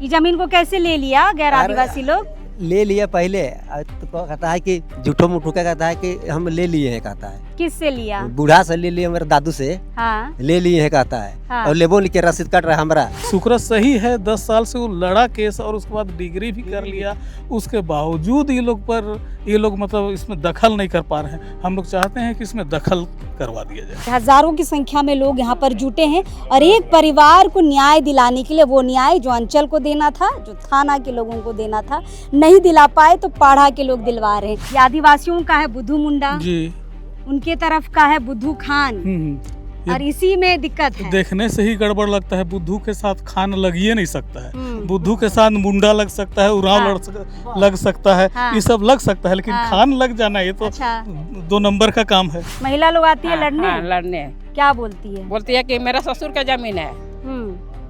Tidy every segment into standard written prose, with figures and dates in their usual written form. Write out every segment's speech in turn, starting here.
ये जमीन को कैसे ले लिया गैर आदिवासी लोग? ले लिया पहले तो कहता है कि झूठो मूठो का कहता है कि हम ले लिए हैं, कहता है। किससे लिया? बूढ़ा से ले लिए, मेरे दादू से। हाँ। ले लिए हैं कहता है। हाँ। और लेबो लिखे रसीद कट रहा है हमारा। शुक्र सही है 10 साल से वो लड़ा केस और उसके बाद डिग्री भी कर लिया, उसके बावजूद ये लोग मतलब इसमें दखल नहीं कर पा रहे हैं। हम लोग चाहते हैं कि इसमें दखल करवा दिया जाए। हजारों की संख्या में लोग यहाँ पर जुटे हैं और एक परिवार को न्याय दिलाने के लिए, वो न्याय जो अंचल को देना था, जो थाना के लोगों को देना था, नहीं दिला पाए तो पाड़ा के लोग दिलवा रहे हैं। ये आदिवासियों का है बुद्धू मुंडा जी, उनके तरफ का है बुद्धू खान। और इसी में दिक्कत है। देखने से ही गड़बड़ लगता है। बुद्धू के साथ खान लग ही नहीं सकता है। बुद्धू के साथ मुंडा लग सकता है, उराव लग सकता है, ये सब लग सकता है, लेकिन खान लग जाना ये तो 2 नंबर का काम है। महिला लोग आती है लड़ने। क्या बोलती है? बोलती है कि मेरा ससुर का जमीन है,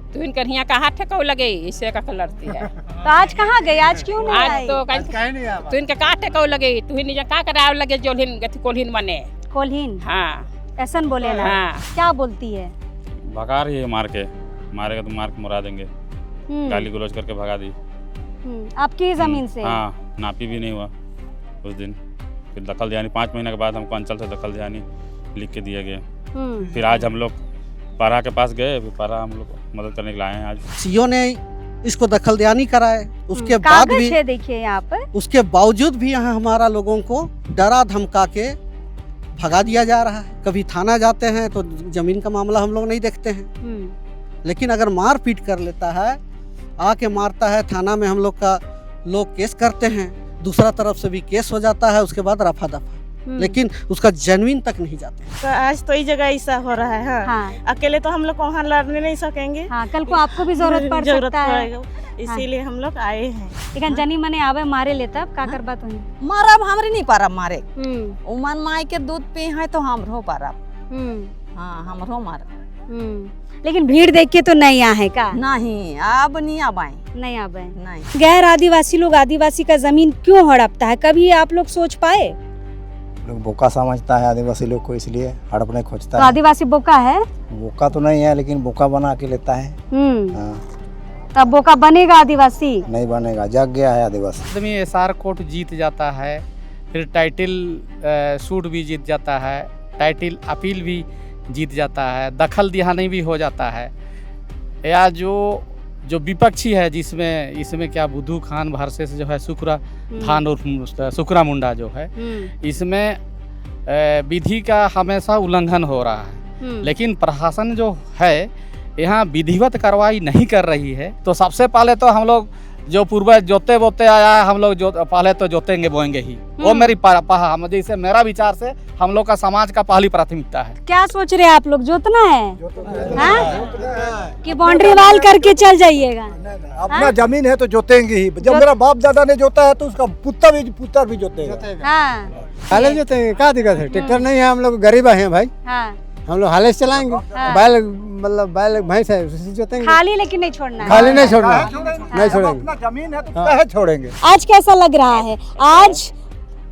तो इनका यहाँ कहाँ ठेका लगे, इससे का लड़ती है। तो आज कहाँ गए? आज क्यों नहीं आई? तो इनका कहाँ ठेका लगे, तू ही का कराव लगे जोलिन कोल्हिन बने। कोल्हिन? हाँ, ऐसा बोले ना। हाँ। क्या बोलती है? भगा रही है, मारेगा तो मार के मुरा देंगे। गाली गलौज करके भगा दी। आपकी जमीन से? हाँ, नापी भी नहीं हुआ उस दिन। फिर दखल दियानी 5 महीने के बाद हमको अंचल से दखल दियानी लिख के दिया गया। फिर आज हम लोग पारा के पास गए, फिर पारा हम लोग मदद करने के लिए आए हैं। आज सीओ ने इसको दखल दियानी कराए, उसके बाद भी देखिए यहाँ पर, उसके बावजूद भी यहाँ हमारा लोगों को डरा धमका के भगा दिया जा रहा है। कभी थाना जाते हैं तो जमीन का मामला हम लोग नहीं देखते हैं, लेकिन अगर मार पीट कर लेता है, आके मारता है, थाना में हम लोग केस करते हैं, दूसरा तरफ से भी केस हो जाता है, उसके बाद रफा दफा, लेकिन उसका जमीन तक नहीं जाते। तो आज तो इस जगह ऐसा हो रहा है। हाँ। अकेले तो हम लोग वहाँ लड़ने नहीं सकेंगे। हाँ, कल को आपको भी जरूरत पड़ सकता है, इसीलिए हम लोग आए हैं। लेकिन जनी मने आवे मारे लेता का कर बात हुई? मारब हमरे नहीं पारब मारे। उमन माई के दूध पी है तो हमरो पारब। हाँ, हमरो मारब। लेकिन भीड़ देख के तो नहीं आए का? नहीं, अब नहीं आबाए। नहीं आबाए। नहीं। गैर आदिवासी लोग आदिवासी का जमीन क्यों हड़पता है? कभी आप लोग सोच पाए? लोग बोका समझता है आदिवासी लोग को, इसलिए हड़पने खोजता है। तो आदिवासी बोका है? बोका तो नहीं है, लेकिन बोका बना के लेता है। तब बोका बनेगा आदिवासी? नहीं बनेगा, जग गया है आदिवासी। आदमी एसआर कोर्ट जीत जाता है, फिर टाइटल सूट भी जीत जाता है, टाइटल अपील भी जीत जाता है, दखल दिहानी भी हो जाता है। या जो विपक्षी है, जिसमें इसमें क्या बुद्धू खान वर्सेस जो है शुक्रा खान और शुक्रा मुंडा जो है, इसमें विधि का हमेशा उल्लंघन हो रहा है। लेकिन प्रशासन जो है यहाँ विधिवत कार्रवाई नहीं कर रही है। तो सबसे पहले तो हम लोग जो पूर्वज जोते बोते आया है, हम लोग जो पहले तो जोतेंगे बोएंगे ही। वो मेरी जैसे मेरा विचार से हम लोग का समाज का पहली प्राथमिकता है। क्या सोच रहे हैं आप लोग? जोतना है कि बाउंड्री वाल करके चल जाइएगा? अपना जमीन है तो जोतेंगे ही। जब मेरा बाप दादा ने जोता है तो उसका पुत्र भी जोतेगा। हाले जोतेंगे, क्या दिक्कत है? ट्रैक्टर नहीं है, हम लोग गरीब हैं भाई। हम लोग हाले से चलाएंगे। बैल भैंस है, उसी जोतेंगे। खाली लेकिन नहीं छोड़ना है। खाली नहीं छोड़ना, नहीं छोड़ेंगे। अपना जमीन है तो क्या छोड़ेंगे। आज कैसा लग रहा है? आज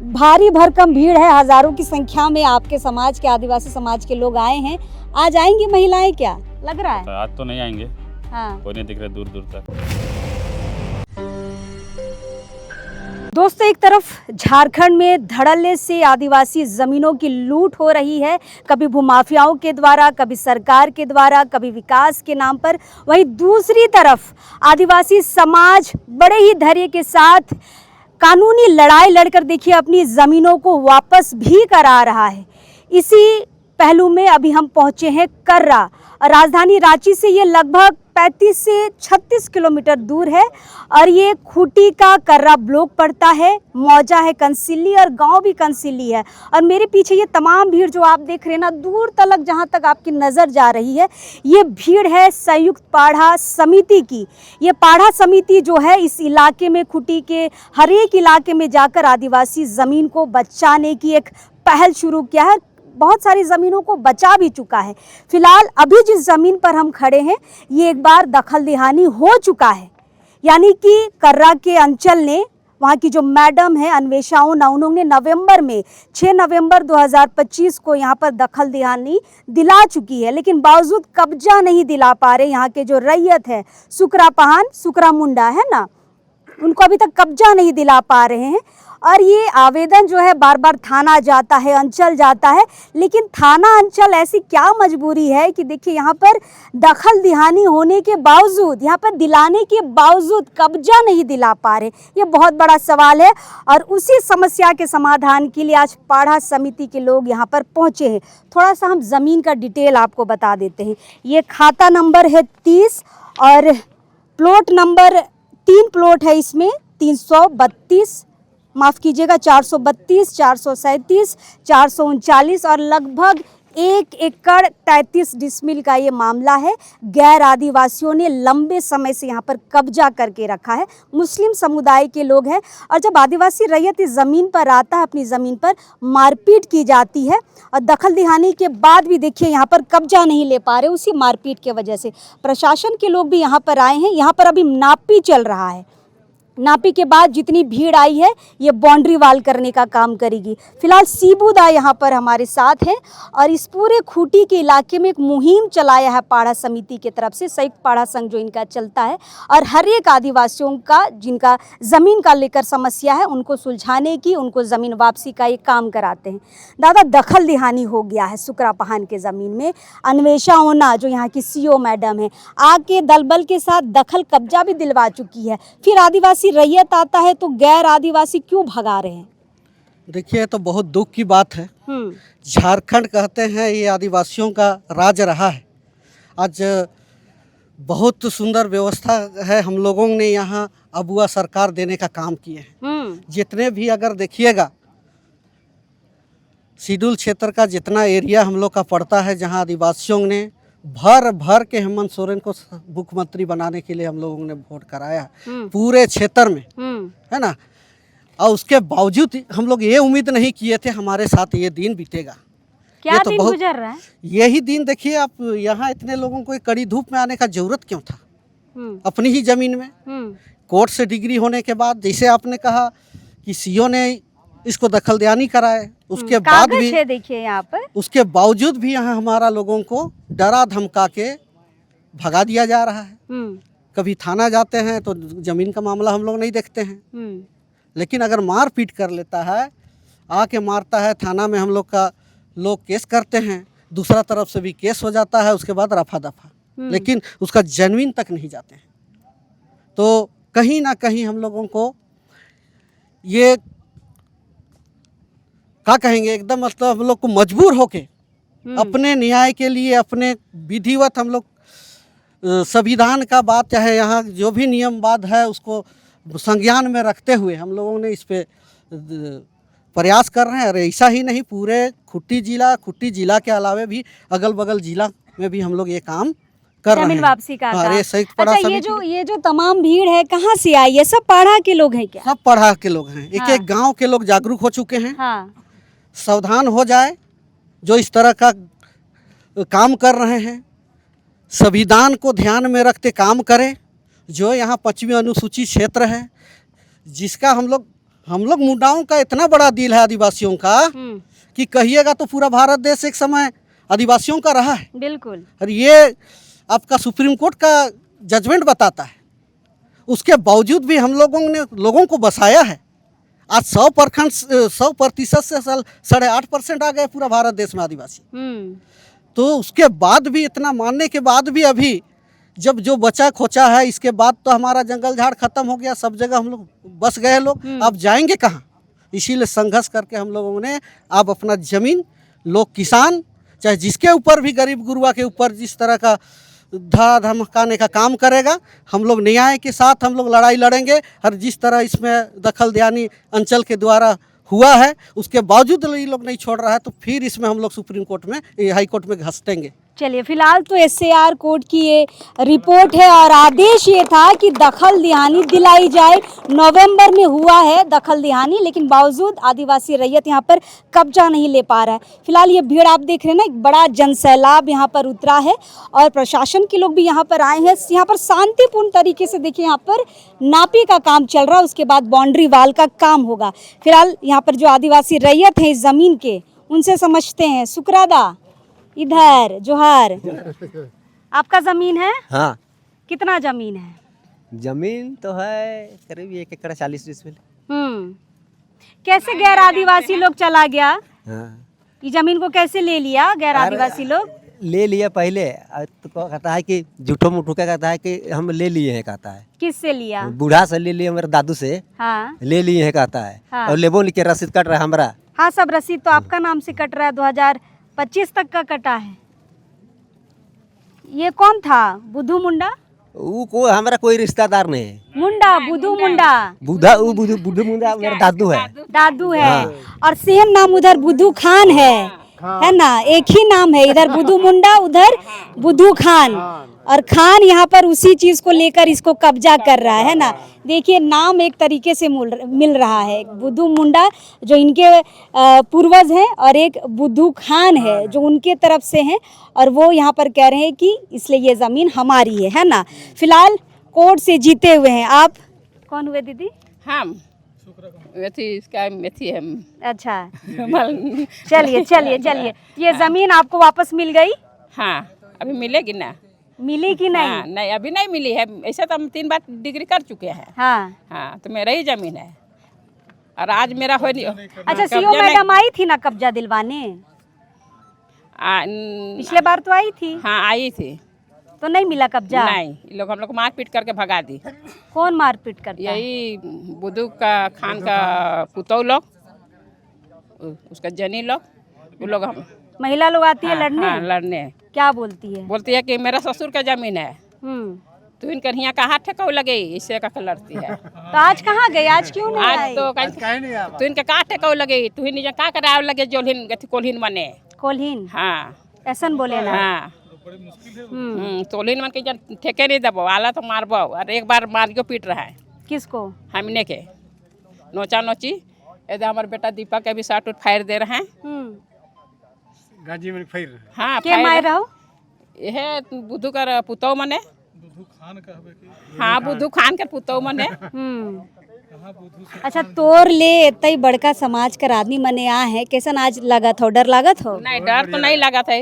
भारी भरकम भीड़ है, हजारों की संख्या में आपके समाज के, आदिवासी समाज के लोग आए हैं। आज आएंगी महिलाएं? क्या लग रहा है? आज तो नहीं आएंगे। हाँ। कोई नहीं दिख रहे दूर दूर तक। दोस्तों, एक तरफ झारखंड में धड़ल्ले से आदिवासी जमीनों की लूट हो रही है, कभी भूमाफियाओं के द्वारा, कभी सरकार के द्वारा, कभी विकास के नाम पर। वहीं दूसरी तरफ आदिवासी समाज बड़े ही धैर्य के साथ कानूनी लड़ाई लड़कर देखिए अपनी ज़मीनों को वापस भी करा रहा है। इसी पहलू में अभी हम पहुंचे हैं कर्रा। राजधानी रांची से ये लगभग 35 से 36 किलोमीटर दूर है और ये खूंटी का कर्रा ब्लॉक पड़ता है। मौजा है कंसिली और गांव भी कंसिली है। और मेरे पीछे ये तमाम भीड़ जो आप देख रहे हैं ना, दूर तलक जहां तक आपकी नज़र जा रही है, ये भीड़ है संयुक्त पाढ़ा समिति की। ये पाढ़ा समिति जो है इस इलाके में, खूंटी के हर एक इलाके में जाकर आदिवासी ज़मीन को बचाने की एक पहल शुरू किया है। बहुत सारी ज़मीनों को बचा भी चुका है। फिलहाल अभी जिस ज़मीन पर हम खड़े हैं, ये एक बार दखल दिहानी हो चुका है, यानी कि कर्रा के अंचल ने वहाँ की जो मैडम है अन्वेषा ओना, उन्होंने नवंबर में 6 नवंबर 2025 को यहाँ पर दखल दिहानी दिला चुकी है, लेकिन बावजूद कब्जा नहीं दिला पा रहे यहाँ के जो रैयत है सुकरा पहान सुकरा मुंडा है ना, उनको अभी तक कब्जा नहीं दिला पा रहे हैं। और ये आवेदन जो है बार बार थाना जाता है, अंचल जाता है, लेकिन थाना अंचल ऐसी क्या मजबूरी है कि देखिए यहाँ पर दखल दिहानी होने के बावजूद, यहाँ पर दिलाने के बावजूद कब्जा नहीं दिला पा रहे। ये बहुत बड़ा सवाल है और उसी समस्या के समाधान के लिए आज पाढ़ा समिति के लोग यहाँ पर पहुँचे हैं। थोड़ा सा हम ज़मीन का डिटेल आपको बता देते हैं। ये खाता नंबर है 30 और प्लॉट नंबर 3 प्लॉट है इसमें 332, माफ़ कीजिएगा 432, 437, 439 और लगभग 1 एकड़ 33 डिसमिल का ये मामला है। गैर आदिवासियों ने लंबे समय से यहाँ पर कब्जा करके रखा है, मुस्लिम समुदाय के लोग हैं। और जब आदिवासी रैयत इस ज़मीन पर आता है, अपनी ज़मीन पर मारपीट की जाती है और दखल दिहानी के बाद भी देखिए यहाँ पर कब्जा नहीं ले पा रहे उसी मारपीट के वजह से। प्रशासन के लोग भी यहाँ पर आए हैं। यहाँ पर अभी नापी चल रहा है, नापी के बाद जितनी भीड़ आई है ये बाउंड्री वाल करने का काम करेगी। फिलहाल सीबूदा यहाँ पर हमारे साथ हैं और इस पूरे खूंटी के इलाके में एक मुहिम चलाया है पाढ़ा समिति की तरफ से, संयुक्त पाढ़ा संघ जो इनका चलता है, और हर एक आदिवासियों का जिनका ज़मीन का लेकर समस्या है उनको सुलझाने की, उनको ज़मीन वापसी का ये काम कराते हैं। दादा, दखल दिहानी हो गया है सुकरा पहान के ज़मीन में। अन्वेषा ओना जो यहाँ की CO मैडम है आके दलबल के साथ दखल कब्जा भी दिलवा चुकी है, फिर आदिवासी रैयत आता है तो गैर आदिवासी क्यों भगा रहे हैं? देखिए, तो बहुत दुख की बात है। झारखंड कहते हैं ये आदिवासियों का राज रहा है। आज बहुत सुंदर व्यवस्था है, हम लोगों ने यहाँ अबुआ सरकार देने का काम किए हैं। जितने भी अगर देखिएगा शेड्यूल क्षेत्र का जितना एरिया हम लोग का पड़ता है, जहाँ आदिवासियों ने भर भर के हेमंत सोरेन को मुख्यमंत्री बनाने के लिए हम लोगों ने वोट कराया पूरे क्षेत्र में, है ना। और उसके बावजूद हम लोग ये उम्मीद नहीं किए थे हमारे साथ ये दिन बीतेगा। क्या ये तो दिन बहुत गुजर रहा है? यही दिन देखिए आप, यहाँ इतने लोगों को कड़ी धूप में आने का जरूरत क्यों था? अपनी ही जमीन में कोर्ट से डिग्री होने के बाद, जैसे आपने कहा कि CO ने इसको दखल दिहानी कराए, उसके बाद भी देखिए यहाँ पर, उसके बावजूद भी यहाँ हमारा लोगों को डरा धमका के भगा दिया जा रहा है। कभी थाना जाते हैं तो जमीन का मामला हम लोग नहीं देखते हैं, लेकिन अगर मार पीट कर लेता है, आके मारता है, थाना में हम लोग का लोग केस करते हैं, दूसरा तरफ से भी केस हो जाता है, उसके बाद रफा दफा, लेकिन उसका जमीन तक नहीं जाते हैं। तो कहीं ना कहीं हम लोगों को ये क्या कहेंगे, एकदम मतलब हम लोग को मजबूर होके अपने न्याय के लिए, अपने विधिवत हम लोग संविधान का बात, चाहे यहाँ जो भी नियमवाद है उसको संज्ञान में रखते हुए हम लोगों ने इस पे प्रयास कर रहे हैं। और ऐसा ही नहीं, पूरे खूंटी जिला के अलावे भी अगल बगल जिला में भी हम लोग ये काम कर रहे हैं, वापसी का काम। अच्छा, ये जो तमाम भीड़ है कहाँ से आई है? सब पाढ़ा के लोग हैं क्या? सब पाढ़ा के लोग हैं। एक एक गाँव के लोग जागरूक हो चुके हैं। सावधान हो जाए जो इस तरह का काम कर रहे हैं, संविधान को ध्यान में रखते काम करें। जो यहाँ 25वीं अनुसूची क्षेत्र है, जिसका हम लोग मुंडाओं का इतना बड़ा दिल है आदिवासियों का कि कहिएगा तो पूरा भारत देश एक समय आदिवासियों का रहा है। बिल्कुल। और ये आपका सुप्रीम कोर्ट का जजमेंट बताता है, उसके बावजूद भी हम लोगों ने लोगों को बसाया है। आज 100% से 8.5% आ गए पूरा भारत देश में आदिवासी। तो उसके बाद भी, इतना मानने के बाद भी, अभी जब जो बचा खोचा है, इसके बाद तो हमारा जंगल झाड़ खत्म हो गया, सब जगह हम लोग बस गए लोग, अब जाएंगे कहाँ? इसीलिए संघर्ष करके हम लोगों ने अब अपना जमीन, लोग किसान, चाहे जिसके ऊपर भी गरीब गुरुआ के ऊपर जिस तरह का धड़ा धमकाने का काम करेगा, हम लोग न्याय के साथ हम लोग लड़ाई लड़ेंगे। और जिस तरह इसमें दखल दिहानी अंचल के द्वारा हुआ है, उसके बावजूद ये लोग नहीं छोड़ रहा है, तो फिर इसमें हम लोग सुप्रीम कोर्ट में, हाई कोर्ट में घसीटेंगे। चलिए, फिलहाल तो SAR कोर्ट की ये रिपोर्ट है और आदेश ये था कि दखल दिहानी दिलाई जाए। नवंबर में हुआ है दखल दिहानी, लेकिन बावजूद आदिवासी रैयत यहाँ पर कब्जा नहीं ले पा रहा है। फिलहाल ये भीड़ आप देख रहे हैं ना, एक बड़ा जनसैलाब यहाँ पर उतरा है और प्रशासन के लोग भी यहाँ पर आए हैं। यहाँ पर शांतिपूर्ण तरीके से देखिए, यहाँ पर नापी का काम चल रहा है, उसके बाद बाउंड्री वाल का काम होगा। फिलहाल यहाँ पर जो आदिवासी रैयत है इस ज़मीन के, उनसे समझते हैं। सुकरादा इधर जोहार, आपका जमीन है? हाँ। कितना जमीन है? जमीन तो है करीब 1 एकड़ 40 डिसमिल। कैसे गैर आदिवासी लोग चला गया? हाँ। ये जमीन को कैसे ले लिया गैर आदिवासी लोग? ले लिया पहले, तो कहता है कि झूठो मूठो का कहता है कि हम ले लिए हैं, कहता है। किससे लिया? बूढ़ा से ले लिए, मेरे दादू से। हाँ। ले लिए हैं कहता है। हाँ। और लेबो लिखे रसीद कट रहा है हमारा। हाँ, सब रसीद तो आपका नाम से कट रहा है, 2025 तक का कटा है। ये कौन था? बुद्धू मुंडा? वो को हमारा कोई रिश्तेदार नहीं है। मुंडा, बुद्धू मुंडा। बुद्धू मुंडा मेरा दादू है। दादू है। और सेम नाम उधर बुद्धू खान है ना? एक ही नाम है, इधर बुद्धू मुंडा, उधर बुद्धू खान। और खान यहाँ पर उसी चीज को लेकर इसको कब्जा कर रहा है ना। देखिए, नाम एक तरीके से मिल रहा है। बुद्धू मुंडा जो इनके पूर्वज हैं और एक बुद्धू खान है जो उनके तरफ से हैं, और वो यहाँ पर कह रहे हैं कि इसलिए ये ज़मीन हमारी है ना। फिलहाल कोर्ट से जीते हुए हैं। आप कौन हुए दीदी? हम इसका मेथी है। अच्छा, चलिए चलिए चलिए, ये ज़मीन आपको वापस मिल गई? हाँ, अभी मिलेगी ना। मिली कि नहीं? हाँ, नहीं अभी नहीं मिली है। ऐसे तो हम 3 बार डिग्री कर चुके हैं। हाँ, तो मेरा ही जमीन है और आज मेरा हो नहीं। अच्छा, सीओ मैडम आई थी ना कब्जा दिलवाने? पिछले बार तो आई थी। हाँ, आई थी तो नहीं मिला कब्जा? नहीं, ये लोग हम लोग मारपीट करके भगा दी। कौन मारपीट करता? यही बुद्धू का खान का पुतौ लोग, उसका जनी लोग, वो लोग। हम महिला लोग आती है लड़ने? हाँ, लड़ने। क्या बोलती है? बोलती है कि मेरा ससुर का जमीन है, तो इनकर यहाँ कहाँ ठेकाऊ लगे, इससे का लड़ती है। तो आज कहाँ गए? आज क्यों नहीं आज आई? तो इनके कहाँ ठेकाऊ लगे, तू ही का कराव लगे जोलहिन कोल्हिन बने। कोल्हिन? हाँ, ऐसा बोले ना। हाँ, तोलिन मन के ठेके नहीं दबो, आला तो मारबो। और एक बार मारियो पीट रहा है। किसको? हमने के नोचा नोची। इधर हमारे बेटा दीपक के भी साट उठ फायर दे रहे हैं। गाजी में फायर। हाँ, के मार रहो? यह बुद्धू का पुतौ मने। हाँ, बुद्धू खान के पुतौ मने। अच्छा, तोर ले इतना बड़का समाज का आदमी मने आ है, कैसन आज लागत हो? डर लागत हो? नहीं, डर तो नहीं लगा था।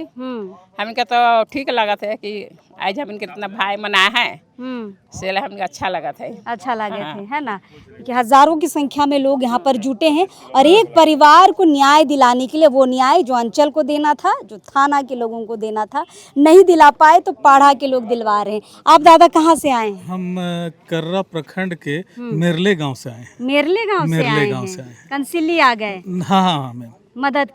हमके तो ठीक लगा था कि आज हम इनके इतना भाई मनाया है, इसलिए हमको अच्छा लगा था। अच्छा लगे थे, है ना, कि हजारों की संख्या में लोग यहाँ पर जुटे हैं और एक परिवार को न्याय दिलाने के लिए, वो न्याय जो अंचल को देना था, जो थाना के लोगों को देना था, नहीं दिला पाए तो पाढ़ा के लोग दिलवा रहे हैं। आप दादा कहाँ से आए हैं? हम कर्रा प्रखंड के मेरले गांव से आए हैं। मेरले गांव से आए हैं? कंसिली आ गए? हाँ, मैम, मदद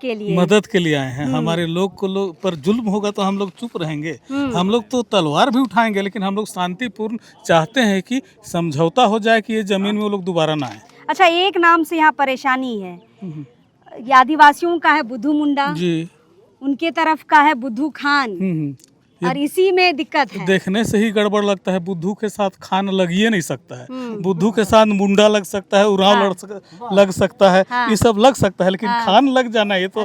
के लिए आए हैं। हमारे लोग को पर जुल्म होगा तो हम लोग चुप रहेंगे? हम लोग तो तलवार भी उठाएंगे, लेकिन हम लोग शांतिपूर्ण चाहते हैं कि समझौता हो जाए कि ये जमीन में वो लोग दोबारा ना आए। अच्छा, एक नाम से यहाँ परेशानी है। ये आदिवासियों का है बुद्धू मुंडा जी, उनके तरफ का है बुद्धू खान, और इसी में दिक्कत है। देखने से ही गड़बड़ लगता है। बुद्धू के साथ खान लग ही नहीं सकता है। बुद्धू के साथ मुंडा लग सकता है, उराव लग सकता है, ये सब लग सकता है, लेकिन खान लग जाना ये तो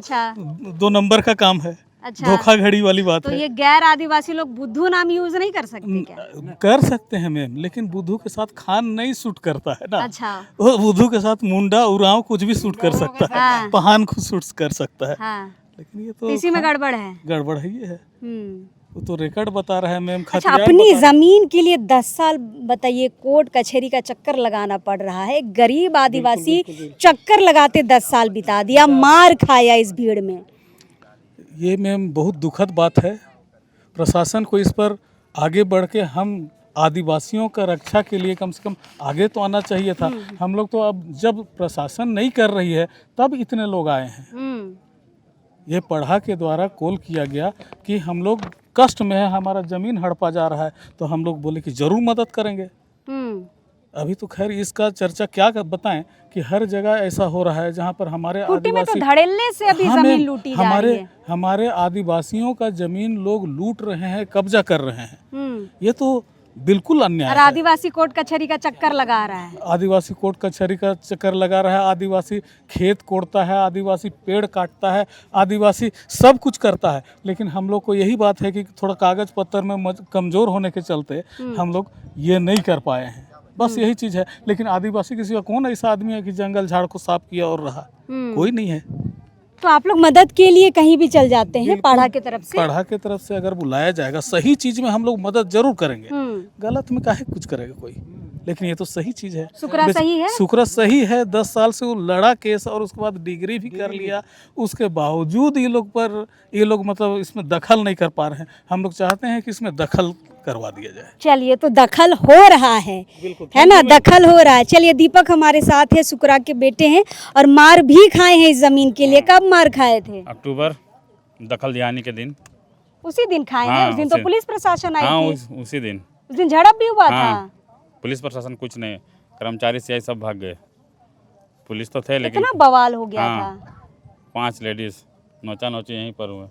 2 नंबर का काम है। धोखाधड़ी वाली बात तो है। ये गैर आदिवासी लोग बुद्धू नाम यूज नहीं कर सकते क्या? कर सकते हैं मैम, लेकिन बुद्धू के साथ खान नहीं सूट करता है ना। अच्छा, वो बुद्धू के साथ मुंडा उराव कुछ भी सूट कर सकता है, पहान को सूट कर सकता है। लेकिन ये तो इसी में गड़बड़ है। गड़बड़ है, ये है। वो तो रिकॉर्ड बता रहा है मैम। अच्छा, अपनी जमीन के लिए 10 साल बताइए कोर्ट कचहरी का चक्कर लगाना पड़ रहा है। गरीब आदिवासी चक्कर लगाते 10 साल बिता दिया, मार खाया इस भीड़ में। ये मैम बहुत दुखद बात है। प्रशासन को इस पर आगे बढ़ के हम आदिवासियों का रक्षा के लिए कम से कम आगे तो आना चाहिए था। हम लोग तो अब जब प्रशासन नहीं कर रही है तब इतने लोग आए हैं। ये पढ़ा के द्वारा कॉल किया गया कि हम लोग कष्ट में है, हमारा ज़मीन हड़पा जा रहा है, तो हम लोग बोले कि ज़रूर मदद करेंगे। अभी तो खैर इसका चर्चा क्या बताएं कि हर जगह ऐसा हो रहा है जहाँ पर हमारे खूंटी में तो आदिवासी धड़ल्ले से अभी जमीन लूटी जा रही है। हमारे आदिवासियों का जमीन लोग लूट रहे हैं, कब्जा कर रहे हैं। ये तो बिल्कुल अन्याय और है। आदिवासी कोर्ट कचहरी का चक्कर लगा रहा है। आदिवासी कोर्ट कचहरी का चक्कर लगा रहा है, आदिवासी खेत कोड़ता है, आदिवासी पेड़ काटता है, आदिवासी सब कुछ करता है। लेकिन हम लोग को यही बात है कि थोड़ा कागज पत्तर में कमज़ोर होने के चलते हम लोग ये नहीं कर पाए हैं, बस यही चीज़ है। लेकिन आदिवासी के सिवा कौन ऐसा आदमी है कि जंगल झाड़ को साफ किया और रहा? कोई नहीं है। तो आप लोग मदद के लिए कहीं भी चल जाते हैं पाढ़ा की तरफ से? पाढ़ा की तरफ से अगर बुलाया जाएगा, सही चीज में हम लोग मदद जरूर करेंगे, गलत में काहे कुछ करेगा कोई। लेकिन ये तो सही चीज है। सुकरा सही है, सुकरा सही है। 10 साल से वो लड़ा केस और उसके बाद डिग्री भी कर लिया, उसके बावजूद ये लोग मतलब इसमें दखल नहीं कर पा रहे हैं। हम लोग चाहते हैं कि इसमें दखल करवा दिया जाए। चलिए, तो दखल हो रहा है ना, दखल हो रहा है। चलिए, दीपक हमारे साथ है, सुकरा के बेटे हैं और मार भी खाए हैं इस जमीन के लिए। कब मार खाए थे? अक्टूबर दखल दियानी के दिन। उसी दिन खाए हैं? उस दिन तो पुलिस प्रशासन आई थी। उसी दिन। उस दिन झड़प भी हुआ था। पुलिस प्रशासन कुछ नहीं, कर्मचारी सीआई सब भाग गए। पुलिस तो थे लेकिन इतना बवाल हो गया था। 5 लेडीज नोचा नोची यहीं पर हुए।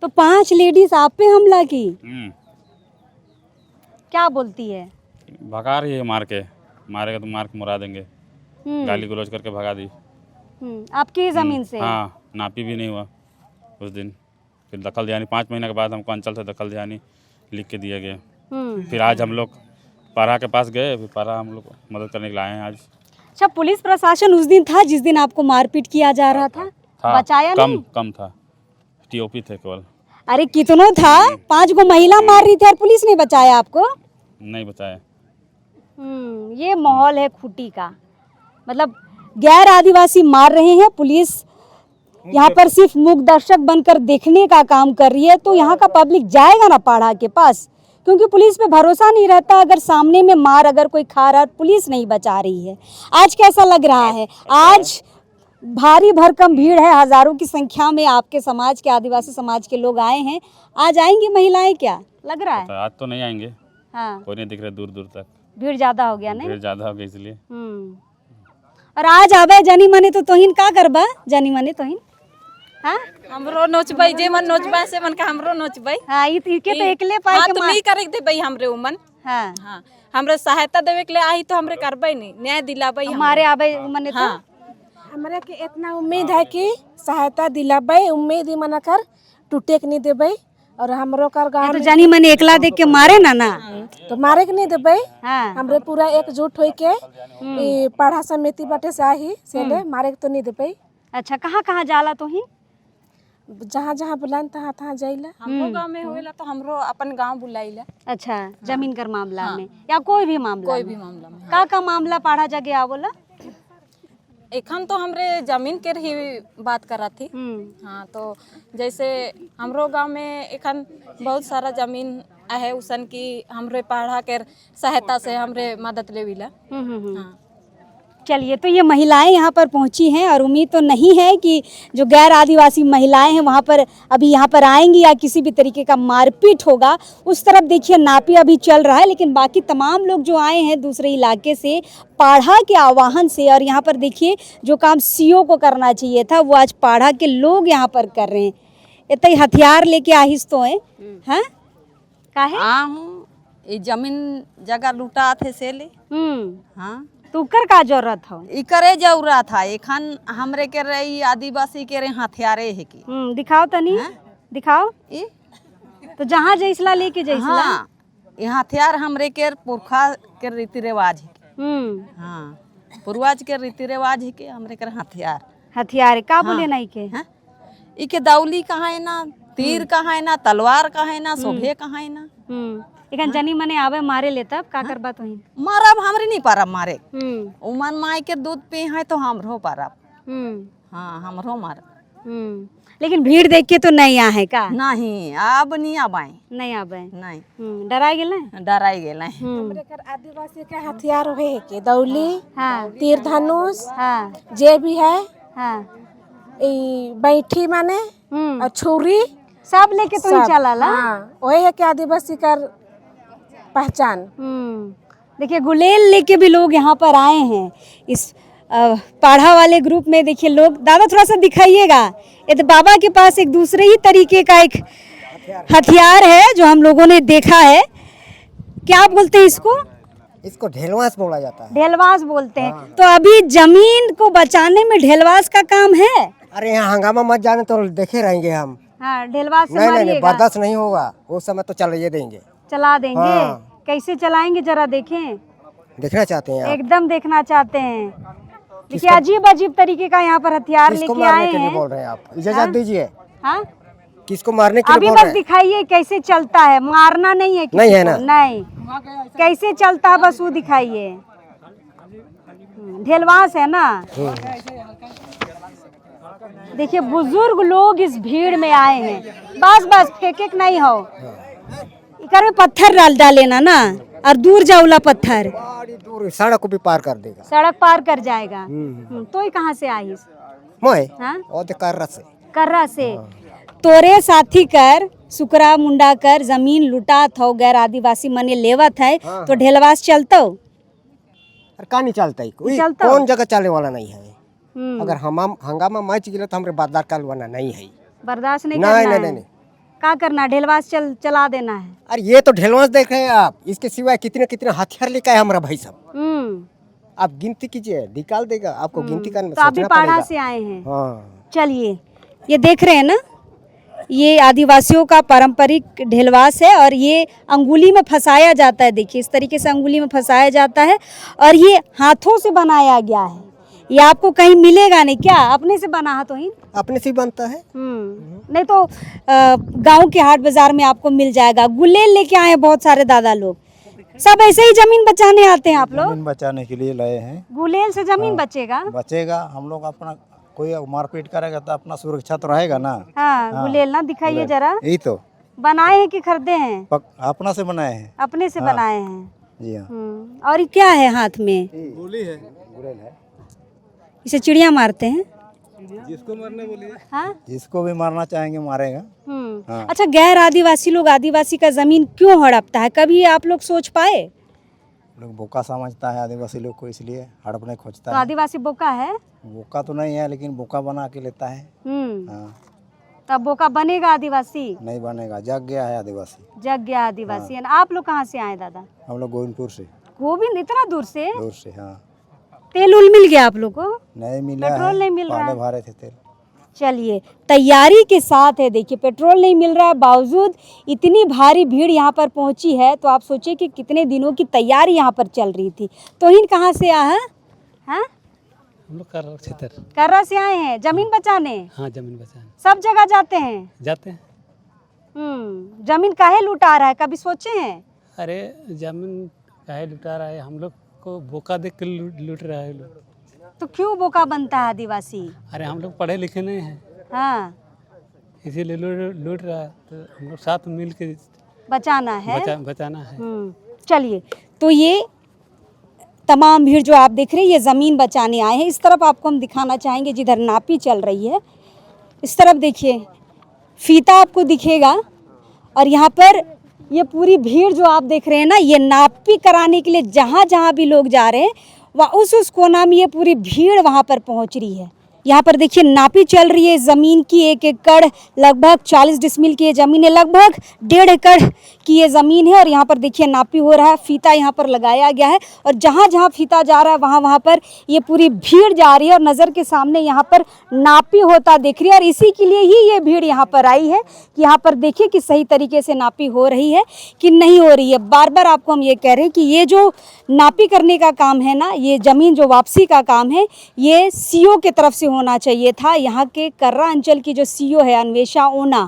तो 5 लेडीज आप पे हमला की? क्या बोलती है? भगा रही है, मारेगा तो मार के मुरा देंगे। गाली गलौज करके भगा दी। आपकी जमीन से? हाँ, नापी भी नहीं हुआ उस दिन। फिर दखल दियानी 5 महीने के बाद हमको अंचल से दखल दियानी लिख के दिया गया। फिर आज हम लोग पारा के पास गए, फिर पारा हम लोग मदद करने के लिए आए हैं आज। अच्छा, पुलिस प्रशासन उस दिन था जिस दिन आपको मारपीट किया जा रहा था? बचाया नहीं? कम था, टीओपी थे केवल। अरे कितनों था? 5 गो महिला मार रही थी और पुलिस ने बचाया आपको? नहीं बचाया। ये माहौल है खूंटी का। मतलब गैर आदिवासी मार रहे हैं, पुलिस यहाँ पर सिर्फ मूक दर्शक बनकर देखने का काम कर रही है। तो यहाँ का पब्लिक जाएगा ना पाढ़ा के पास, क्योंकि पुलिस पे भरोसा नहीं रहता। अगर सामने में मार अगर कोई खा रहा है, पुलिस नहीं बचा रही है। आज कैसा लग रहा है? आज भारी भरकम भीड़ है, हजारों की संख्या में आपके समाज के, आदिवासी समाज के लोग आए हैं। आज आएंगी महिलाएं? क्या लग रहा है? आज तो नहीं आएंगे। हाँ, कोई नहीं दिख रहा दूर दूर तक। भीड़ ज्यादा हो गया? नहीं, भीड़ ज्यादा हो गई इसलिए। और आज आवे जानी मने तो तोहिन का करबा? जानी मने तोहिन हाँ, हमरो नोचबै, जे मन नोचबै से मन का हमरो नोचबै। हाँ, के तो एकले पाए के नहीं करे देबै हमरे उमन। हाँ, हाँ, हमरे सहायता देवे के लिए आई तो हमरे करबै नहीं, न्याय दिलाबै हमारे आवे मने। तो हमरे के इतना उम्मीद है कि सहायता दिलाबै, उम्मीद ही मना कर टूटे के नहीं देबै। और हमरो कर गाँव तो जानी मने एकला देख के मारे ना तो मारे के नहीं देबै। हाँ, हमरे पूरा एकजुट होई के पाढ़ा समिति बाटे से आही से ले मारे के तो नहीं देबै। अच्छा, कहाँ कहाँ जाला तोहिन? जहाँ जहाँ बुलान तहाँ तहाँ जाइला। हमरो गांव में होएला तो हमरो अपन गांव बुलाइला। अच्छा, जमीन कर मामला में या कोई भी मामला में? का मामला पाढ़ा जगह आवला? एखन तो हमरे जमीन के ही बात करा थी। हाँ, तो जैसे हमरो गांव में एखन बहुत सारा जमीन है उसन की हमरे पाढ़ा के सहायता से हमरे मदद लेविला। हाँ। चलिए, तो ये महिलाएं यहाँ पर पहुँची हैं और उम्मीद तो नहीं है कि जो गैर आदिवासी महिलाएं हैं वहाँ पर अभी यहाँ पर आएंगी या किसी भी तरीके का मारपीट होगा। उस तरफ देखिए नापी अभी चल रहा है, लेकिन बाकी तमाम लोग जो आए हैं दूसरे इलाके से पाढ़ा के आह्वान से, और यहाँ पर देखिए जो काम सीओ को करना चाहिए था वो आज पाढ़ा के लोग यहाँ पर कर रहे हैं। इतने हथियार लेके आहिस तो है। हाँ, काहे जमीन जगह लूटा थे से ले। हाँ, तो कर का जरूरत हो? इकरे जरूरत था। एखन हमरे के रही आदिवासी के रही हथियारे है की। दिखाओ तनी, दिखाओ। तो जहाँ जैसला लेके जैसला। हाँ, ये हथियार हमरे के पुरखा के रीति रिवाज है। हाँ, पूर्वज के रीति रिवाज है के हमरे के हथियार का बोले नहीं के? इके दौली कहाँ है ना, तीर कहाँ है ना, तलवार कहाँ है ना, शोभे कहाँ है ना। इकन जनी मने आवे मारे ले तब का करबा तो? मारब हमरे नहीं पारब मारे। उमन माई के दूध पी है तो हमरो पारब। हाँ, हमरो मारब। लेकिन भीड़ देख के तो नहीं आए का? नहीं, अब नहीं आबाई। नहीं आबे? नहीं। डराई गेले? डराई गेले। हमरे कर आदिवासी के हथियार होए के दौली, हाँ, तीर धनुष, हाँ, जे भी है, हाँ, बैठी माने और छुरी सब लेके तो ही चला ला। हाँ, वही है कि आदिवासी का पहचान। देखिए गुलेल लेके भी लोग यहाँ पर आए हैं इस पाढ़ा वाले ग्रुप में। देखिए लोग, दादा थोड़ा सा दिखाइएगा। ये तो बाबा के पास एक दूसरे ही तरीके का एक हथियार है जो हम लोगों ने देखा है। क्या बोलते हैं इसको? इसको ढेलवास बोला जाता है। ढेलवास बोलते हैं। तो अभी जमीन को बचाने में ढेलवास का काम है। अरे यहाँ हंगामा मत जाने तो देखे रहेंगे हम। हाँ, ढेलवास से नहीं मारिएगा। बर्दाश्त नहीं होगा, उस समय तो चलाइए देंगे। चला देंगे। हाँ। कैसे चलाएंगे जरा देखें। देखना चाहते हैं आप? एकदम देखना चाहते हैं। देखिए अजीब अजीब तरीके का यहाँ पर हथियार लेके आए हैं। बोल रहे हैं आप? इजाजत दीजिए। हाँ, किसको मारने के लिए अभी बोल बस रहे हैं? दिखाइए कैसे चलता है, मारना नहीं है किसी नहीं है को। ना? नहीं, कैसे चलता है बस वो दिखाइए। ढेलवास है ना। देखिए बुजुर्ग लोग इस भीड़ में आए हैं। बस बस फेंके नहीं हो, इकर में पत्थर डाल डालेना ना, और दूर जाऊला पत्थर दूर सड़क को भी पार कर देगा। सड़क पार कर जाएगा। तो ये कहाँ से आई? मोए हाँ? और तो कर्रा से तोरे साथी कर सुकरा मुंडा कर जमीन लुटा था गैर आदिवासी मने लेवत है। तो ढेलवास चलतो? का नहीं चलता ही कौन जगह चलने वाला नहीं है। अगर हम हंगामा मच गिरे तो हमारे बर्दाश्त करवाना नहीं है। बर्दाश्त नहीं करना है। क्या करना? ढेलवास चला देना है। अरे ये तो ढेलवास देख रहे हैं आप, इसके सिवाय कितने कितने हथियार लेकर आए हमारा भाई साहब। आप गिनती कीजिए, निकाल देगा आपको गिनती करने में। तो अभी पाढ़ा से आए हैं। हाँ। चलिए, ये देख रहे हैं ना, ये आदिवासियों का पारंपरिक ढेलवास है और ये अंगुली में फंसाया जाता है। देखिए इस तरीके से अंगुली में फंसाया जाता है और ये हाथों से बनाया गया है। ये आपको कहीं मिलेगा नहीं। क्या अपने से बना हाथों ही? अपने से बनता है। नहीं तो गांव के हाट बाजार में आपको मिल जाएगा। गुलेल लेके आए हैं बहुत सारे दादा लोग। सब ऐसे ही जमीन बचाने आते हैं आप लोग? जमीन बचाने के लिए लाए हैं। गुलेल से जमीन बचेगा? बचेगा। हम लोग अपना कोई मारपीट करेगा तो अपना सुरक्षा तो रहेगा ना। हाँ, गुलेल ना दिखाइए जरा। यही तो बनाए हैं कि खरीदे हैं? अपना से बनाए हैं। अपने से बनाए हैं। जी हाँ। और ये क्या है हाथ में? गोली है। गुलेल है। इसे चिड़िया मारते हैं। जिसको मारने बोलिए। हाँ? जिसको भी मारना चाहेंगे मारेगा। हाँ। अच्छा, गैर आदिवासी लोग आदिवासी का जमीन क्यों हड़पता है? कभी आप लोग सोच पाए? लोग बोका समझता है आदिवासी लोग को, इसलिए हड़पने खोजता तो है। आदिवासी बोका है? बोका तो नहीं है, लेकिन बोका बना के लेता है। हाँ। तब बोका बनेगा आदिवासी? नहीं बनेगा, जग गया है आदिवासी। जग गया आदिवासी। है ना? आप लोग कहाँ से आए दादा? हम लोग गोविंदपुर से। गोविंद इतना दूर से? दूर से हाँ। तेल उल मिल गया आप लोग को? नहीं मिला, पेट्रोल नहीं मिल रहा है। पहले भरे थे तेल। चलिए, तैयारी के साथ है। देखिए पेट्रोल नहीं मिल रहा है, बावजूद इतनी भारी भीड़ यहाँ पर पहुँची है। तो आप सोचिए कि कितने दिनों की तैयारी यहाँ पर चल रही थी। तो इन कहाँ से आया? हाँ, हम लोग कर्रा से आए हैं जमीन बचाने। हाँ, जमीन बचाने सब जगह जाते हैं। जाते हैं। जमीन काहे लुटा रहा है, कभी सोचे हैं? अरे जमीन काहे लुटा रहा है? हम लोग को बोका देख के लूट रहा है लोग। तो क्यों बोका बनता है आदिवासी? अरे हम लोग पढ़े लिखे नहीं हैं। हाँ, इसीलिए लूट रहा है। तो हम लोग साथ मिल के बचाना है। बचाना है। चलिए, तो ये तमाम भीड़ जो आप देख रहे हैं ये ज़मीन बचाने आए हैं। इस तरफ आपको हम दिखाना चाहेंगे जिधर नापी चल रही है। इस तरफ देखिए, फीता आपको दिखेगा और यहाँ पर ये पूरी भीड़ जो आप देख रहे हैं ना, ये नापी कराने के लिए जहाँ जहाँ भी लोग जा रहे हैं वह उस कोना में ये पूरी भीड़ वहाँ पर पहुँच रही है। यहाँ पर देखिए नापी चल रही है ज़मीन की। 1 एकड़ लगभग 40 डिसमिल की ये ज़मीन है, लगभग 1.5 एकड़ की ये ज़मीन है। और यहाँ पर देखिए नापी हो रहा है, फीता यहाँ पर लगाया गया है और जहाँ जहाँ फीता जा रहा है वहाँ वहाँ पर ये पूरी भीड़ जा रही है और नज़र के सामने यहाँ पर नापी होता दिख रही है। और इसी के लिए ही ये भीड़ यहाँ पर आई है कि यहाँ पर देखिए कि सही तरीके से नापी हो रही है कि नहीं हो रही है। बार बार आपको हम ये कह रहे हैं कि ये जो नापी करने का काम है ना, ये ज़मीन जो वापसी का काम है, ये सीओ के तरफ से होना चाहिए था। यहाँ के कर्रा अंचल की जो सीओ है अन्वेषा ओना,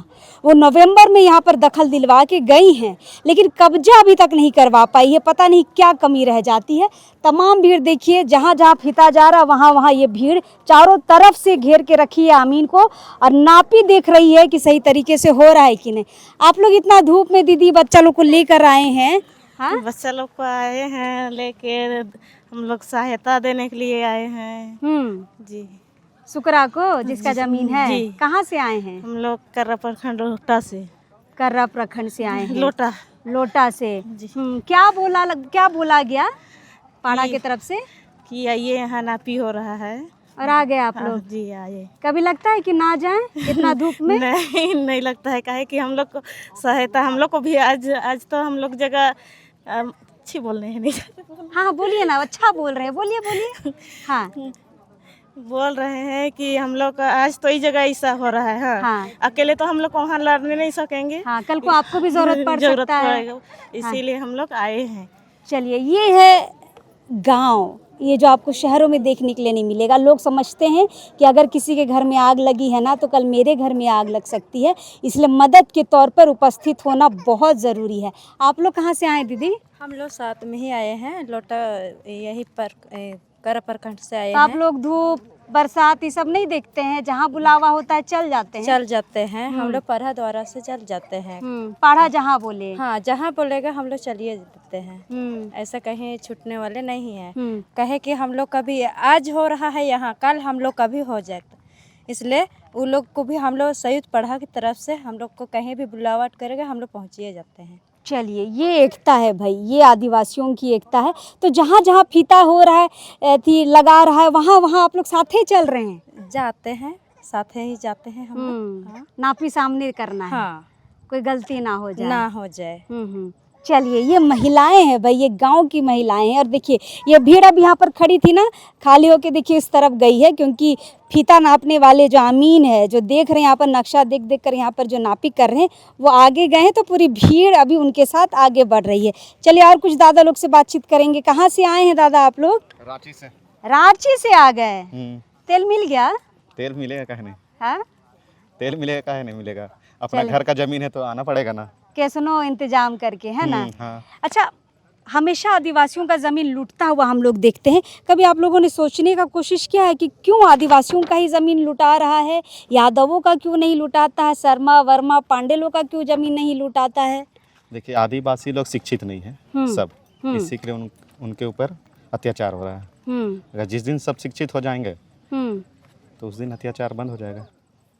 वो नवंबर में यहाँ पर दखल दिलवा के गई हैं, लेकिन कब्जा अभी तक नहीं करवा पाई है। पता नहीं क्या कमी रह जाती है। तमाम भीड़ देखिए, जहाँ जहाँ फीता जा रहा वहाँ वहाँ ये भीड़ चारों तरफ से घेर के रखी है अमीन को और नापी देख रही है कि सही तरीके से हो रहा है कि नहीं। आप लोग इतना धूप में दीदी बच्चा लोग को लेकर आए हैं? हाँ, बच्चा लोग को आए हैं लेके, हम लोग सहायता देने के लिए आए हैं। जी, सुकरा को जिसका जमीन है। कहाँ से आए हैं? हम लोग कर्रा प्रखंड लोटा से। कर्रा प्रखंड से आए हैं। लोटा। लोटा से। क्या बोला गया पाड़ा की तरफ से कि आइए यहाँ नापी हो रहा है और आ गए आप लोग? जी आए। कभी लगता है कि ना जाएं इतना धूप में? नहीं लगता है, काहे कि हम लोग को सहायता, हम लोग को भी आज तो हम लोग जगह अच्छी बोलने हैं नहीं। हाँ बोलिए ना, अच्छा बोल रहे हैं, बोलिए। हाँ बोल रहे हैं कि हम लोग आज तो इस जगह ऐसा हो रहा है। हाँ। अकेले तो हम लोग वहाँ लड़ने नहीं सकेंगे। हाँ, कल को आपको भी जरूरत पड़ सकता है, इसीलिए हम लोग आए हैं। चलिए, ये है गांव, ये जो आपको शहरों में देखने के लिए नहीं मिलेगा। लोग समझते हैं कि अगर किसी के घर में आग लगी है ना, तो कल मेरे घर में आग लग सकती है, इसलिए मदद के तौर पर उपस्थित होना बहुत ज़रूरी है। आप लोग कहाँ से आए दीदी? हम लोग साथ में ही आए हैं, लोटा यहीं पर कर प्रखंड से आए हैं। आप लोग धूप बरसात ये सब नहीं देखते हैं, जहाँ बुलावा होता है चल जाते हैं? हम लोग पढ़ा द्वारा से चल जाते हैं। पढ़ा जहाँ बोले, हाँ जहाँ बोलेगा हम लोग चलिए जाते हैं। ऐसा कहीं छूटने वाले नहीं है। कहे कि हम लोग कभी आज हो रहा है यहाँ, कल हम लोग कभी हो जाए, इसलिए वो लोग को भी हम लोग संयुक्त पढ़ा की तरफ से हम लोग को कहीं भी बुलावट करेगा हम लोग पहुँचिए जाते हैं। चलिए, ये एकता है भाई, ये आदिवासियों की एकता है। तो जहाँ जहाँ फीता हो रहा है, थी लगा रहा है, वहाँ वहाँ आप लोग साथ ही चल रहे हैं? जाते हैं, साथ ही जाते हैं हम लोग। हाँ। नापी सामने करना है। हाँ, कोई गलती ना हो जाए। चलिए, ये महिलाएं हैं भाई, ये गांव की महिलाएं हैं। और देखिए, ये भीड़ अब यहाँ पर खड़ी थी ना, खाली होके देखिए इस तरफ गई है, क्योंकि फीता नापने वाले जो अमीन है, जो देख रहे हैं यहाँ पर नक्शा देख कर यहाँ पर जो नापी कर रहे हैं, वो आगे गए हैं, तो पूरी भीड़ अभी उनके साथ आगे बढ़ रही है। चलिए, और कुछ दादा लोग से बातचीत करेंगे। कहाँ से आए हैं दादा आप लोग? रांची से आ गए। तेल मिल गया? तेल मिलेगा काहे नहीं? हाँ, तेल मिलेगा काहे नहीं मिलेगा? अपना घर का जमीन है तो आना पड़ेगा ना, कैसनो इंतजाम करके, है ना? हाँ। अच्छा, हमेशा आदिवासियों का ज़मीन लूटता हुआ हम लोग देखते हैं। कभी आप लोगों ने सोचने का कोशिश किया है कि क्यों आदिवासियों का ही ज़मीन लुटा रहा है? यादवों का क्यों नहीं लुटाता है? शर्मा वर्मा पांडेलों का क्यों ज़मीन नहीं लुटाता है? देखिए, आदिवासी लोग शिक्षित नहीं है सब, इसी के लिए उनके ऊपर अत्याचार हो रहा है। अगर जिस दिन सब शिक्षित हो जाएंगे तो उस दिन अत्याचार बंद हो जाएगा।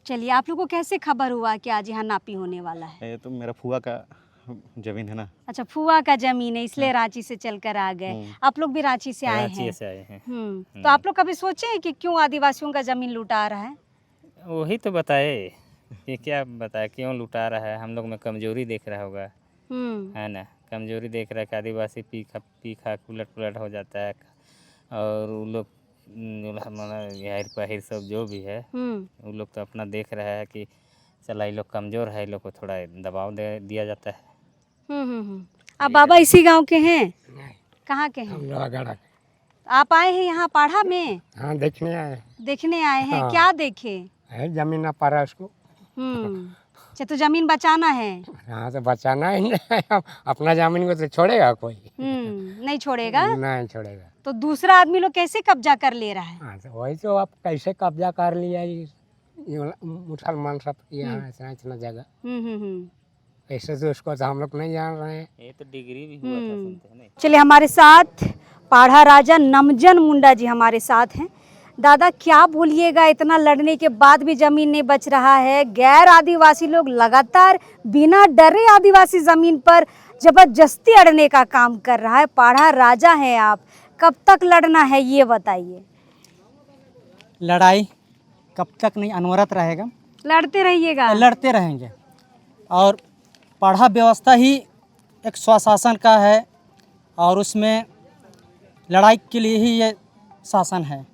चलिए, आप लोगों को कैसे खबर हुआ कि आज यहाँ नापी होने वाला है? ये तो मेरा फुआ का जमीन है ना। अच्छा, फुआ का जमीन है, इसलिए रांची से चलकर आ गए। आप लोग भी रांची से आए हैं? रांची से आए हैं। तो आप लोग कभी सोचे हैं कि क्यों आदिवासियों का जमीन लुटा रहा है? वही तो बताए कि क्या बताए क्यों लुटा रहा है। हम लोग में कमजोरी देख रहा होगा, है ना? कमजोरी देख रहा है कि आदिवासी पी खा उलट हो जाता है, और वो लोग यार पहिर सब जो भी है वो लोग तो अपना देख रहा है कि चला ये लोग कमज़ोर है, ये लोग को थोड़ा दबाव दे दिया जाता है। आप बाबा इसी गांव के हैं? कहाँ के हैं? हम लोग आप आए हैं यहाँ पाड़ा में? हाँ, देखने आए हैं। हाँ। क्या देखे? है जमीन ना पड़ा उसको। अच्छा, तो जमीन बचाना है? हाँ, तो बचाना ही नहीं। अपना जमीन को तो छोड़ेगा कोई? नहीं छोड़ेगा। नहीं छोड़ेगा। तो दूसरा आदमी लोग कैसे कब्जा कर ले रहा है? हाँ, तो वही तो आप कैसे कब्जा कर लिया मुसलमान सब यहाँ इतना जगह। ऐसे तो उसको तो हम लोग नहीं जान रहे हैं। ये तो डिग्री भी हुआ था, सुनते हैं नहीं? चलिए, हमारे साथ पाढ़ा राजा नमजन मुंडा जी हमारे साथ हैं। दादा, क्या बोलिएगा, इतना लड़ने के बाद भी जमीन नहीं बच रहा है। गैर आदिवासी लोग लगातार बिना डरे आदिवासी जमीन पर जबरदस्ती अड़ने का काम कर रहा है। पाढ़ा राजा हैं आप, कब तक लड़ना है ये बताइए। लड़ाई कब तक नहीं, अनवरत रहेगा। लड़ते रहिएगा? लड़ते रहेंगे। और पाढ़ा व्यवस्था ही एक स्वशासन का है, और उसमें लड़ाई के लिए ही ये शासन है।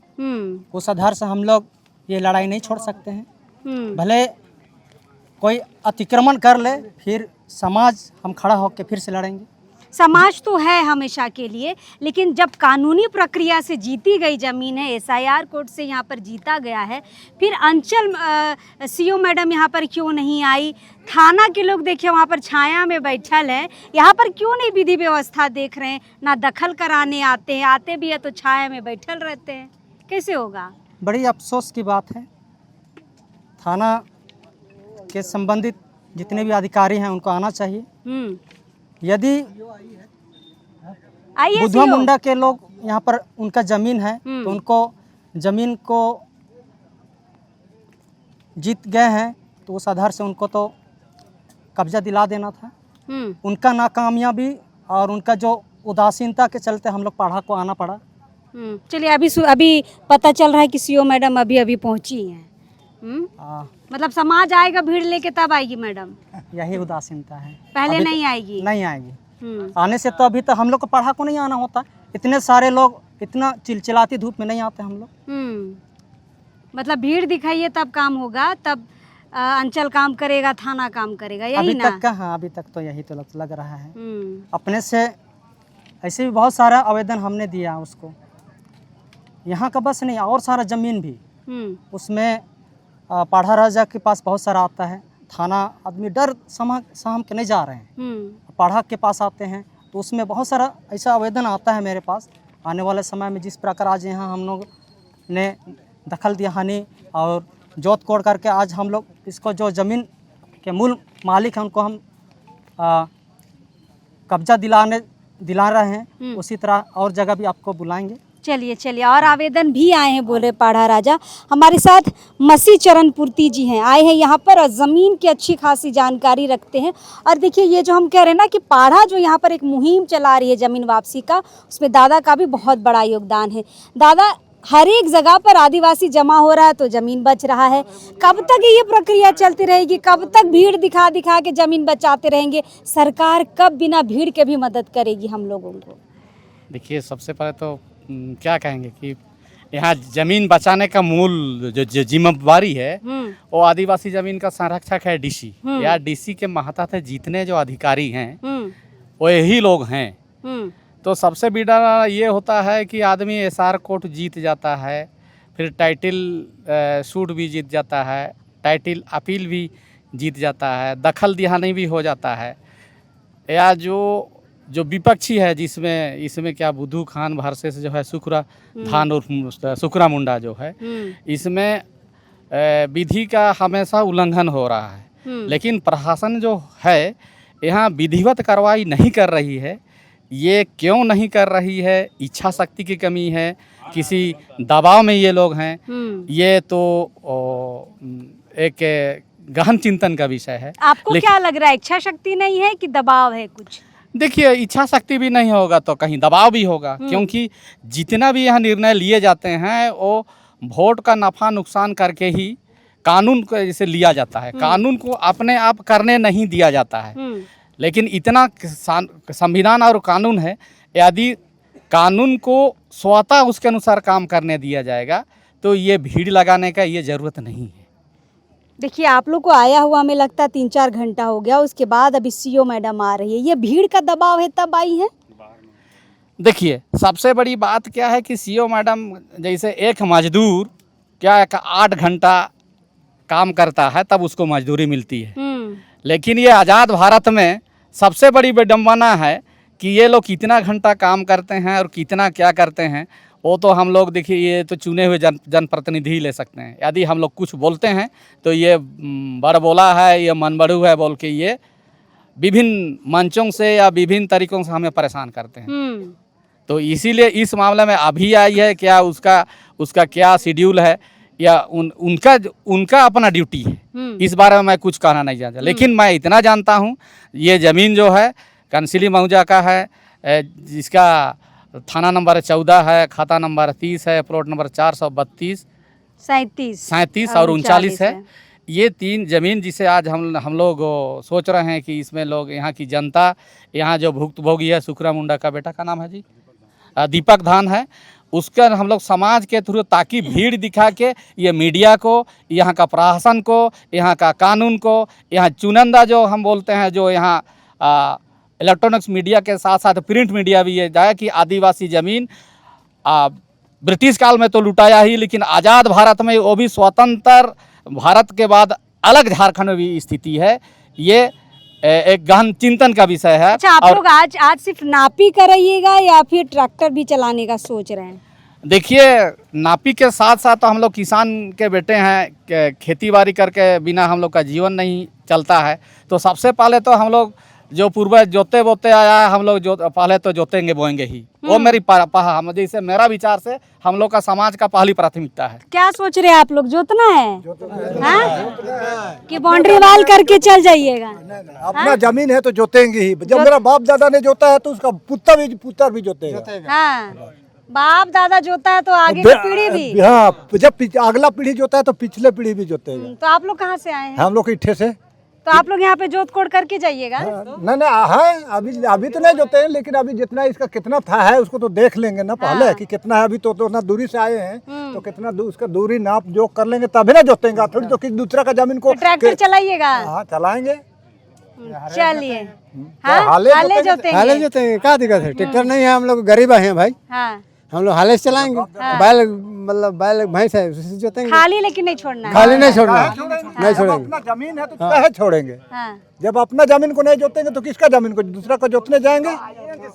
उस आधार से हम लोग ये लड़ाई नहीं छोड़ सकते हैं। भले कोई अतिक्रमण कर ले, फिर समाज हम खड़ा होकर फिर से लड़ेंगे। समाज तो है हमेशा के लिए, लेकिन जब कानूनी प्रक्रिया से जीती गई ज़मीन है, SIR कोर्ट से यहाँ पर जीता गया है, फिर अंचल CO मैडम यहाँ पर क्यों नहीं आई? थाना के लोग देखिए वहाँ पर छाया में बैठल हैं, यहाँ पर क्यों नहीं विधि व्यवस्था देख रहे हैं? ना दखल कराने आते हैं, आते भी है तो छाया में बैठल रहते हैं। कैसे होगा? बड़ी अफसोस की बात है। थाना के संबंधित जितने भी अधिकारी हैं उनको आना चाहिए। यदि बुधवा मुंडा के लोग यहाँ पर उनका ज़मीन है तो उनको ज़मीन को जीत गए हैं, तो उस आधार से उनको तो कब्जा दिला देना था। उनका नाकामयाबी और उनका जो उदासीनता के चलते हम लोग पाढ़ा को आना पड़ा। चलिए अभी पता चल रहा है कि सीओ मैडम अभी पहुंची हैं। मतलब समाज आएगा भीड़ लेके तब आएगी मैडम। यही उदासीनता है, पहले नहीं आएगी। नहीं आएगी। आने से तो अभी तो हम लोग को पाढ़ा को नहीं आना होता। इतने सारे लोग इतना चिलचिलाती धूप में नहीं आते हम लोग। मतलब भीड़ दिखाइए तब काम होगा, तब अंचल काम करेगा, थाना काम करेगा, यही ना? अभी तक का हाँ, अभी तक तो यही तो लग रहा है। अपने से ऐसे भी बहुत सारा आवेदन हमने दिया उसको, यहाँ का बस नहीं और सारा ज़मीन भी उसमें पाढ़ा राजा के पास बहुत सारा आता है। थाना आदमी डर सहम के नहीं जा रहे हैं, पाढ़ा के पास आते हैं, तो उसमें बहुत सारा ऐसा आवेदन आता है मेरे पास। आने वाले समय में जिस प्रकार आज यहाँ हम लोग ने दखल दिहानी और जोत कोड़ करके आज हम लोग इसको जो ज़मीन के मूल मालिक हैं उनको हम कब्जा दिला रहे हैं, उसी तरह और जगह भी आपको बुलाएंगे। चलिए और आवेदन भी आए हैं, बोल रहे पाढ़ा राजा। हमारे साथ मसीह चरण पूर्ति जी हैं, आए हैं यहाँ पर और ज़मीन की अच्छी खासी जानकारी रखते हैं। और देखिए ये जो हम कह रहे हैं ना कि पाढ़ा जो यहाँ पर एक मुहिम चला रही है ज़मीन वापसी का, उसमें दादा का भी बहुत बड़ा योगदान है। दादा, हर एक जगह पर आदिवासी जमा हो रहा है तो ज़मीन बच रहा है। कब तक ये प्रक्रिया चलती रहेगी? कब तक भीड़ दिखा के ज़मीन बचाते रहेंगे? सरकार कब बिना भीड़ के भी मदद करेगी हम लोगों को? देखिए, सबसे पहले तो क्या कहेंगे कि यहाँ ज़मीन बचाने का मूल जो जिम्मेवारी है वो आदिवासी ज़मीन का संरक्षक है डीसी। या डीसी के महत्व है जितने जो अधिकारी हैं वो यही लोग हैं। तो सबसे बड़ा ये होता है कि आदमी एसआर कोर्ट जीत जाता है, फिर टाइटल सूट भी जीत जाता है, टाइटल अपील भी जीत जाता है, दखल दिहानी भी हो जाता है। या जो विपक्षी है जिसमें इसमें क्या बुद्धू खान वर्सेस जो है सुखरा धान और सुखरा मुंडा जो है, इसमें विधि का हमेशा उल्लंघन हो रहा है। लेकिन प्रशासन जो है यहाँ विधिवत कार्रवाई नहीं कर रही है। ये क्यों नहीं कर रही है? इच्छा शक्ति की कमी है, किसी दबाव में ये लोग हैं। ये तो एक गहन चिंतन का विषय है। आपको क्या लग रहा है, इच्छा शक्ति नहीं है कि दबाव है कुछ? देखिए, इच्छा शक्ति भी नहीं होगा तो कहीं दबाव भी होगा, क्योंकि जितना भी यहाँ निर्णय लिए जाते हैं वो वोट का नफा नुकसान करके ही कानून को जैसे लिया जाता है। कानून को अपने आप करने नहीं दिया जाता है। लेकिन इतना संविधान और कानून है, यदि कानून को स्वतः उसके अनुसार काम करने दिया जाएगा तो ये भीड़ लगाने का ये ज़रूरत नहीं है। देखिए, आप लोग को आया हुआ हमें लगता है 3-4 घंटा हो गया, उसके बाद अभी सीओ मैडम आ रही है। ये भीड़ का दबाव है तब आई है? देखिए, सबसे बड़ी बात क्या है कि सीओ मैडम जैसे एक मजदूर क्या 8 घंटा काम करता है तब उसको मजदूरी मिलती है। लेकिन ये आज़ाद भारत में सबसे बड़ी विडम्बना है कि ये लोग कितना घंटा काम करते हैं और कितना क्या करते हैं वो तो हम लोग देखिए, ये तो चुने हुए जनप्रतिनिधि ही ले सकते हैं। यदि हम लोग कुछ बोलते हैं तो ये बड़बोला है, ये मनबड़ू है बोल के ये विभिन्न मंचों से या विभिन्न तरीकों से हमें परेशान करते हैं। तो इसीलिए इस मामले में अभी आई है, क्या उसका क्या शेड्यूल है या उनका अपना ड्यूटी है, इस बारे में मैं कुछ कहना नहीं जानता। लेकिन मैं इतना जानता हूँ, ये ज़मीन जो है कंसिली मऊजा का है, जिसका थाना नंबर 14 है, खाता नंबर 30 है, प्लॉट नंबर 432, 37 और 39 है। ये 3 ज़मीन जिसे आज हम लोग सोच रहे हैं कि इसमें लोग यहाँ की जनता, यहाँ जो भुक्तभोगी है, सुखरा मुंडा का बेटा का नाम है जी दीपक धान है, उसका हम लोग समाज के थ्रू ताकि भीड़ दिखा के ये मीडिया को, यहाँ का प्रशासन को, यहाँ का कानून को, यहाँ चुनिंदा जो हम बोलते हैं जो यहाँ इलेक्ट्रॉनिक्स मीडिया के साथ साथ प्रिंट मीडिया भी ये जाए कि आदिवासी ज़मीन ब्रिटिश काल में तो लुटाया ही, लेकिन आज़ाद भारत में वो भी स्वतंत्र भारत के बाद अलग झारखंड में भी स्थिति है। ये एक गहन चिंतन का विषय है। अच्छा, आप लोग आज सिर्फ नापी कराइएगा या फिर ट्रैक्टर भी चलाने का सोच रहे हैं? देखिए, नापी के साथ साथ तो हम लोग किसान के बेटे हैं, खेती बाड़ी करके बिना हम लोग का जीवन नहीं चलता है। तो सबसे पहले तो हम लोग जो पूर्वज जोते बोते आया है, हम लोग जो पहले तो जोतेंगे बोएंगे ही। वो मेरी हम जैसे मेरा विचार से हम लोग का समाज का पहली प्राथमिकता है। क्या सोच रहे हैं आप लोग, जोतना है हाँ? कि बाउंड्री वाल करके चल जाइएगा? अपना जमीन है तो जोतेंगे ही। जब मेरा बाप दादा ने जोता है तो उसका पुत्र भी जोतेगा। हाँ, बाप दादा जोता है तो आगे की पीढ़ी भी। हाँ, जब अगला पीढ़ी जोता है तो पिछले पीढ़ी भी जोतेगा। तो आप लोग कहाँ से आए हैं? हम लोग इट्ठे से। तो आप लोग यहाँ पे जोत कोड़ करके जाइएगा? नहीं हाँ, अभी तो नहीं जोते हैं, लेकिन अभी जितना इसका कितना था है उसको तो देख लेंगे ना पहले कि कितना है। अभी तो उतना दूरी से आए हैं तो कितना उसका दूरी नाप जोक कर लेंगे तभी ना जोतेंगे। थोड़ी तो किसी दूसरा का जमीन को ट्रैक्टर चलाइएगा? हाँ चलाएंगे। चलिए हाले जोतेंगे, क्या दिक्कत है? ट्रैक्टर नहीं है, हम लोग गरीब हैं भाई। हाँ, हम लोग हाले से चलाएंगे। बैल मतलब बैल भैंस है उसी जोतेंगे। खाली लेकिन नहीं छोड़ना है। खाली नहीं छोड़ना, नहीं छोड़ेंगे। अपना जमीन है तो काहे छोड़ेंगे? हाँ। जब अपना जमीन को नहीं जोतेंगे तो किसका जमीन को दूसरा को जोतने जाएंगे?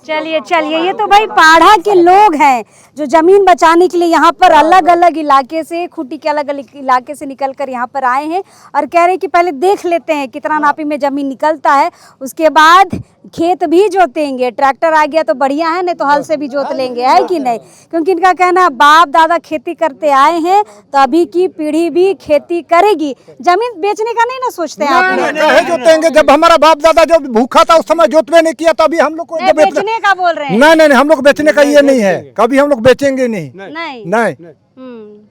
चलिए ये तो भाई पाढ़ा के लोग हैं जो जमीन बचाने के लिए यहाँ पर अलग अलग इलाके से, खूंटी के अलग अलग इलाके से निकल कर यहाँ पर आए हैं और कह रहे हैं कि पहले देख लेते हैं कितना नापी में जमीन निकलता है, उसके बाद खेत भी जोतेंगे। ट्रैक्टर आ गया तो बढ़िया है, नहीं तो हल से भी जोत लेंगे, है कि नहीं? क्योंकि इनका कहना बाप दादा खेती करते आए हैं तो अभी की पीढ़ी भी खेती करेगी। जमीन बेचने का नहीं ना सोचते हैं आप लोग? जोतेंगे। जब हमारा बाप दादा जो भूखा था उस समय जोतवे नहीं किया, तभी हम लोग को बेचने का बोल रहे हैं। नहीं, हम लोग बेचने का ये नहीं है, कभी हम लोग बेचेंगे नहीं।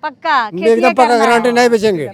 पक्का एकदम पक्का गारंटी, नहीं बेचेंगे।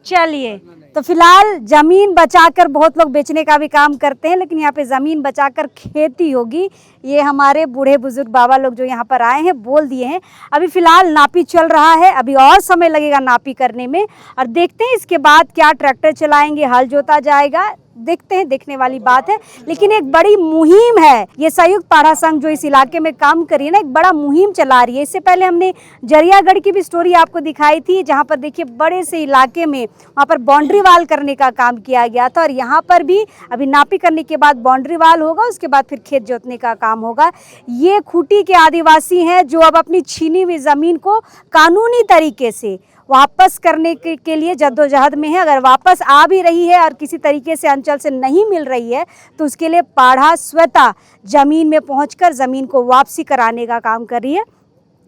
चलिए, तो फिलहाल जमीन बचाकर बहुत लोग बेचने का भी काम करते हैं, लेकिन यहाँ पे जमीन बचाकर खेती होगी, ये हमारे बूढ़े बुजुर्ग बाबा लोग जो यहाँ पर आए हैं बोल दिए हैं। अभी फिलहाल नापी चल रहा है, अभी और समय लगेगा नापी करने में, और देखते हैं इसके बाद क्या ट्रैक्टर चलाएंगे, हल जोता जाएगा, देखते हैं, देखने वाली बात है। लेकिन एक बड़ी मुहिम है ये संयुक्त पाढ़ा संघ जो इस इलाके में काम कर रही है ना, एक बड़ा मुहिम चला रही है। इससे पहले हमने जरियागढ़ की भी स्टोरी आपको दिखाई थी, जहां पर देखिए बड़े से इलाके में वहां पर बाउंड्री वाल करने का काम किया गया था, और यहाँ पर भी अभी नापी करने के बाद बाउंड्री वाल होगा, उसके बाद फिर खेत जोतने का काम होगा। ये खूंटी के आदिवासी हैं जो अब अपनी छीनी हुई जमीन को कानूनी तरीके से वापस करने के लिए जद्दोजहद में है। अगर वापस आ भी रही है और किसी तरीके से अंचल से नहीं मिल रही है तो उसके लिए पाढ़ा स्वतः जमीन में पहुंचकर जमीन को वापसी कराने का काम कर रही है।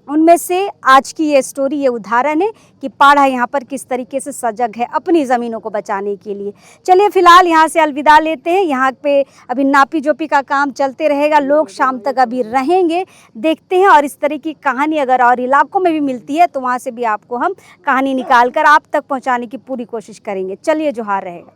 उनमें से आज की ये स्टोरी, ये उदाहरण है कि पाढ़ा यहाँ पर किस तरीके से सजग है अपनी ज़मीनों को बचाने के लिए। चलिए फिलहाल यहाँ से अलविदा लेते हैं। यहाँ पे अभी नापी जोपी का काम चलते रहेगा, लोग शाम तक अभी रहेंगे, देखते हैं। और इस तरह की कहानी अगर और इलाकों में भी मिलती है तो वहाँ से भी आपको हम कहानी निकाल कर आप तक पहुँचाने की पूरी कोशिश करेंगे। चलिए, जोहार रहेगा।